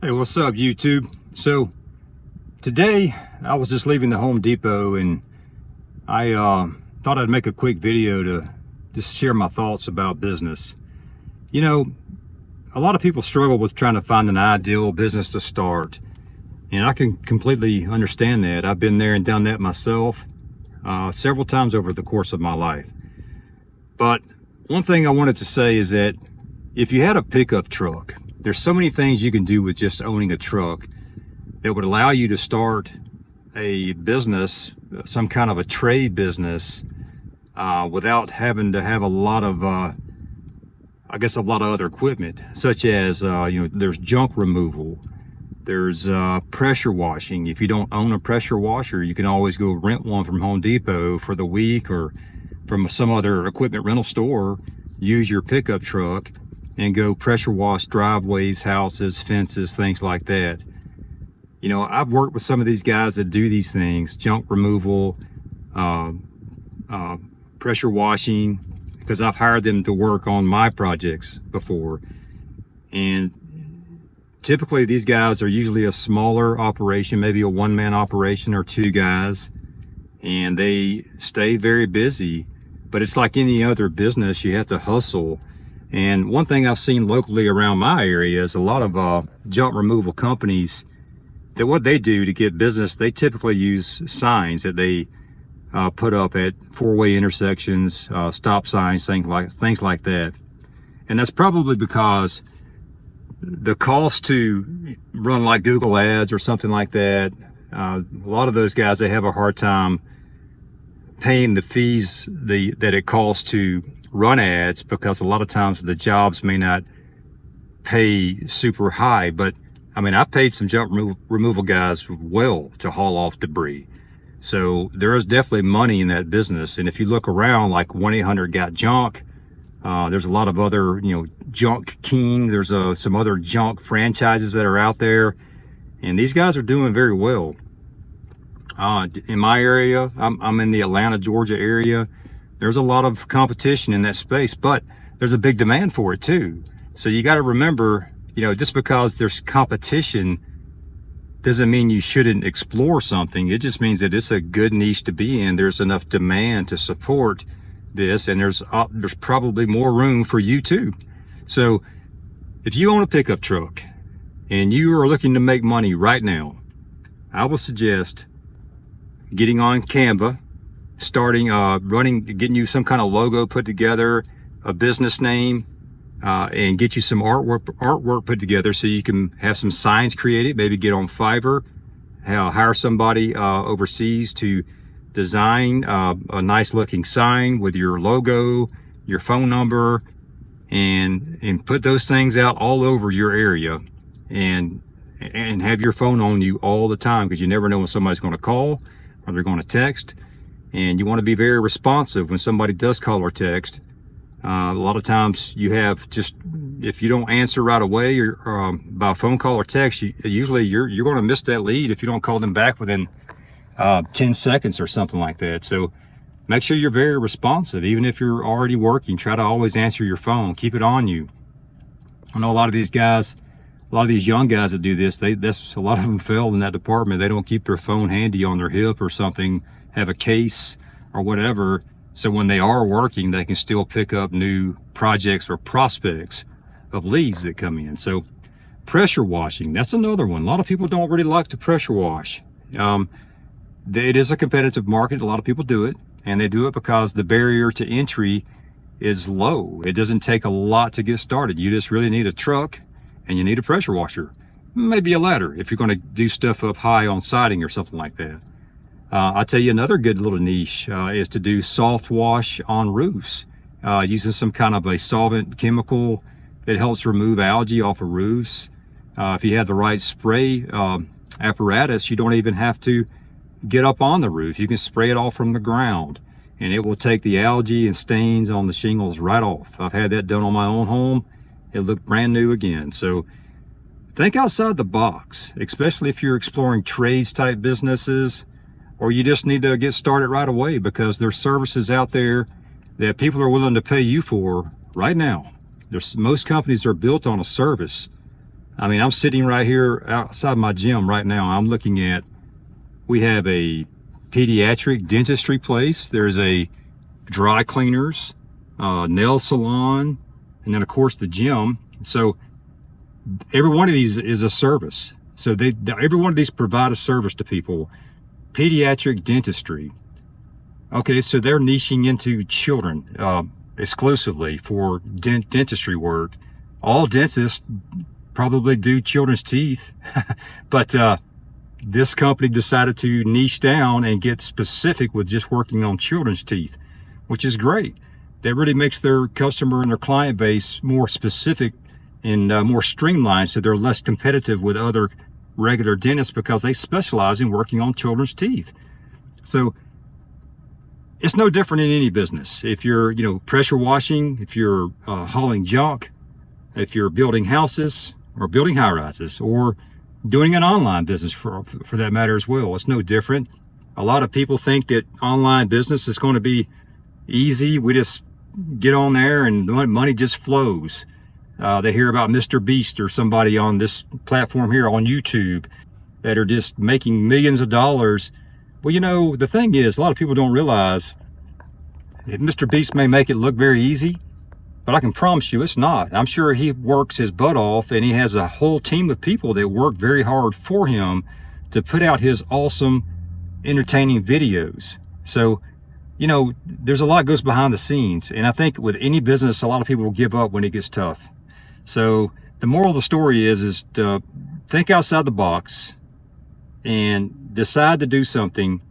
Hey, what's up, YouTube? So today I was just leaving the Home Depot, and I thought I'd make a quick video to just share my thoughts about business. You know, a lot of people struggle with trying to find an ideal business to start, and I can completely understand that. I've been there and done that myself several times over the course of my life. But one thing I wanted to say is that if you had a pickup truck, there's so many things you can do with just owning a truck that would allow you to start a business, some kind of a trade business, without having to have a lot of, a lot of other equipment, such as, there's junk removal, there's pressure washing. If you don't own a pressure washer, you can always go rent one from Home Depot for the week, or from some other equipment rental store. Use your pickup truck and go pressure wash driveways, houses, fences, things like that. You know, I've worked with some of these guys that do these things, junk removal, pressure washing, because I've hired them to work on my projects before. And typically these guys are usually a smaller operation, maybe a one-man operation or two guys, and they stay very busy. But it's like any other business, you have to hustle. And one thing I've seen locally around my area is a lot of junk removal companies, that what they do to get business, they typically use signs that they put up at four-way intersections, stop signs, things like that. And that's probably because the cost to run like Google ads or something like that, a lot of those guys, they have a hard time paying the fees that it costs to run ads, because a lot of times the jobs may not pay super high. But I mean, I've paid some junk removal guys well to haul off debris. So there is definitely money in that business. And if you look around, like 1-800-GOT-JUNK, there's a lot of other, Junk King, there's some other junk franchises that are out there, and these guys are doing very well. In my area, I'm in the Atlanta, Georgia area. There's a lot of competition in that space, but there's a big demand for it too. So you got to remember, just because there's competition doesn't mean you shouldn't explore something. It just means that it's a good niche to be in. There's enough demand to support this, and there's probably more room for you too. So if you own a pickup truck and you are looking to make money right now, I would suggest getting on Canva, starting getting you some kind of logo put together, a business name, and get you some artwork put together so you can have some signs created. Maybe get on Fiverr, hire somebody overseas to design a nice looking sign with your logo, your phone number, and put those things out all over your area, and have your phone on you all the time, because you never know when somebody's going to call or they're going to text. And you want to be very responsive when somebody does call or text. A lot of times you have if you don't answer right away, or by phone call or text, usually you're going to miss that lead if you don't call them back within 10 seconds or something like that. So make sure you're very responsive. Even if you're already working, try to always answer your phone. Keep it on you. I know a lot of these guys, a lot of these young guys that do this, a lot of them fail in that department. They don't keep their phone handy on their hip or something, have a case or whatever, so when they are working, they can still pick up new projects or prospects of leads that come in. So pressure washing, that's another one. A lot of people don't really like to pressure wash. It is a competitive market. A lot of people do it, and they do it because the barrier to entry is low. It doesn't take a lot to get started. You just really need a truck and you need a pressure washer, maybe a ladder if you're going to do stuff up high on siding or something like that. I'll tell you another good little niche is to do soft wash on roofs, using some kind of a solvent chemical that helps remove algae off of roofs. If you have the right spray apparatus, you don't even have to get up on the roof. You can spray it off from the ground, and it will take the algae and stains on the shingles right off. I've had that done on my own home. It looked brand new again. So think outside the box, especially if you're exploring trades type businesses, or you just need to get started right away, because there's services out there that people are willing to pay you for right now. Most companies are built on a service. I mean, I'm sitting right here outside my gym right now. I'm looking at, we have a pediatric dentistry place. There's a dry cleaners, nail salon, and then of course the gym. So every one of these is a service. So every one of these provide a service to people. Pediatric dentistry. Okay, so they're niching into children exclusively for dentistry work. All dentists probably do children's teeth, but this company decided to niche down and get specific with just working on children's teeth, which is great. That really makes their customer and their client base more specific and more streamlined, so they're less competitive with other regular dentists because they specialize in working on children's teeth. So it's no different in any business. If you're, pressure washing, if you're hauling junk, if you're building houses or building high rises, or doing an online business for that matter as well, it's no different. A lot of people think that online business is going to be easy. We just get on there and money just flows. They hear about Mr. Beast or somebody on this platform here on YouTube that are just making millions of dollars. Well, the thing is, a lot of people don't realize that Mr. Beast may make it look very easy, but I can promise you it's not. I'm sure he works his butt off, and he has a whole team of people that work very hard for him to put out his awesome, entertaining videos. So, there's a lot goes behind the scenes. And I think with any business, a lot of people will give up when it gets tough. So the moral of the story is to think outside the box and decide to do something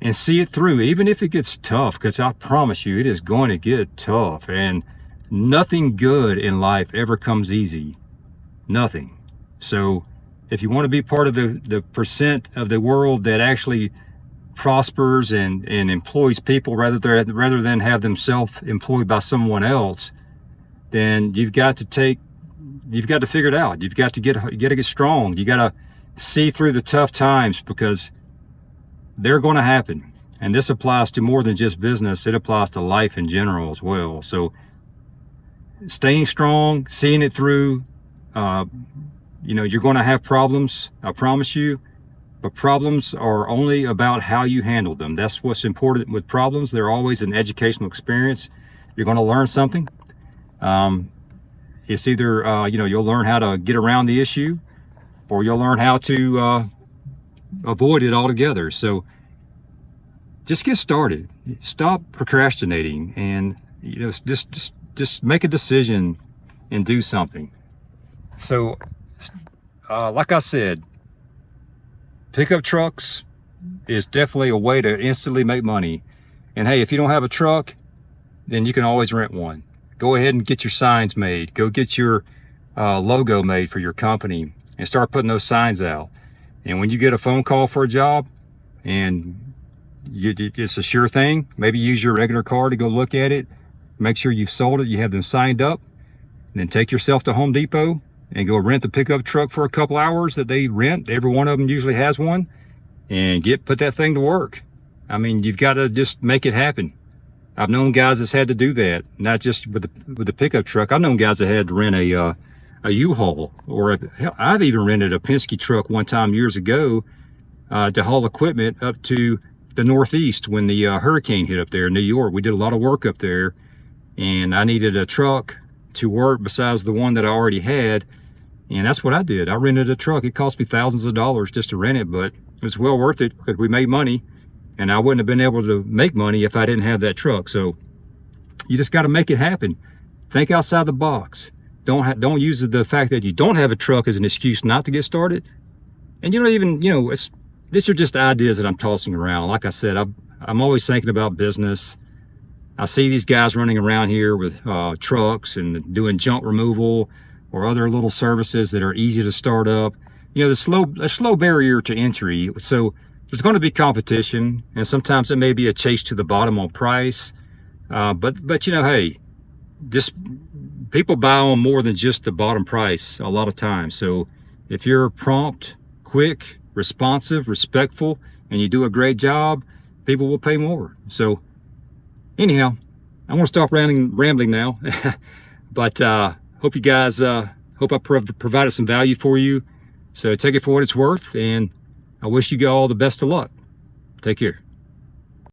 and see it through, even if it gets tough, because I promise you, it is going to get tough. And nothing good in life ever comes easy. Nothing. So if you want to be part of the percent of the world that actually prospers and employs people rather than have them self-employed by someone else, then you've got to figure it out. You got to get strong. You got to see through the tough times, because they're going to happen. And this applies to more than just business. It applies to life in general as well. So staying strong, seeing it through, you're going to have problems, I promise you, but problems are only about how you handle them. That's what's important with problems. They're always an educational experience. You're going to learn something. It's either, you'll learn how to get around the issue, or you'll learn how to avoid it altogether. So just get started. Stop procrastinating, and just make a decision and do something. So, like I said, pickup trucks is definitely a way to instantly make money. And hey, if you don't have a truck, then you can always rent one. Go ahead and get your signs made. Go get your logo made for your company and start putting those signs out. And when you get a phone call for a job and it's a sure thing, maybe use your regular car to go look at it, make sure you've sold it, you have them signed up, and then take yourself to Home Depot and go rent the pickup truck for a couple hours that they rent. Every one of them usually has one, and put that thing to work. I mean, you've got to just make it happen. I've known guys that's had to do that, not just with the pickup truck. I've known guys that had to rent a U-Haul, or I've even rented a Penske truck one time years ago to haul equipment up to the Northeast when the hurricane hit up there in New York. We did a lot of work up there, and I needed a truck to work besides the one that I already had, and that's what I did. I rented a truck. It cost me thousands of dollars just to rent it, but it was well worth it because we made money, and I wouldn't have been able to make money if I didn't have that truck. So you just got to make it happen. Think outside the box. Don't use the fact that you don't have a truck as an excuse not to get started. And you don't even, these are just ideas that I'm tossing around. Like I said, I'm always thinking about business. I see these guys running around here with trucks and doing junk removal or other little services that are easy to start up. A slow barrier to entry. So there's going to be competition, and sometimes it may be a chase to the bottom on price. But hey, just people buy on more than just the bottom price a lot of times. So if you're prompt, quick, responsive, respectful, and you do a great job, people will pay more. So anyhow, I want to stop rambling now, but hope you guys Hope I provided some value for you. So take it for what it's worth, and I wish you all the best of luck. Take care.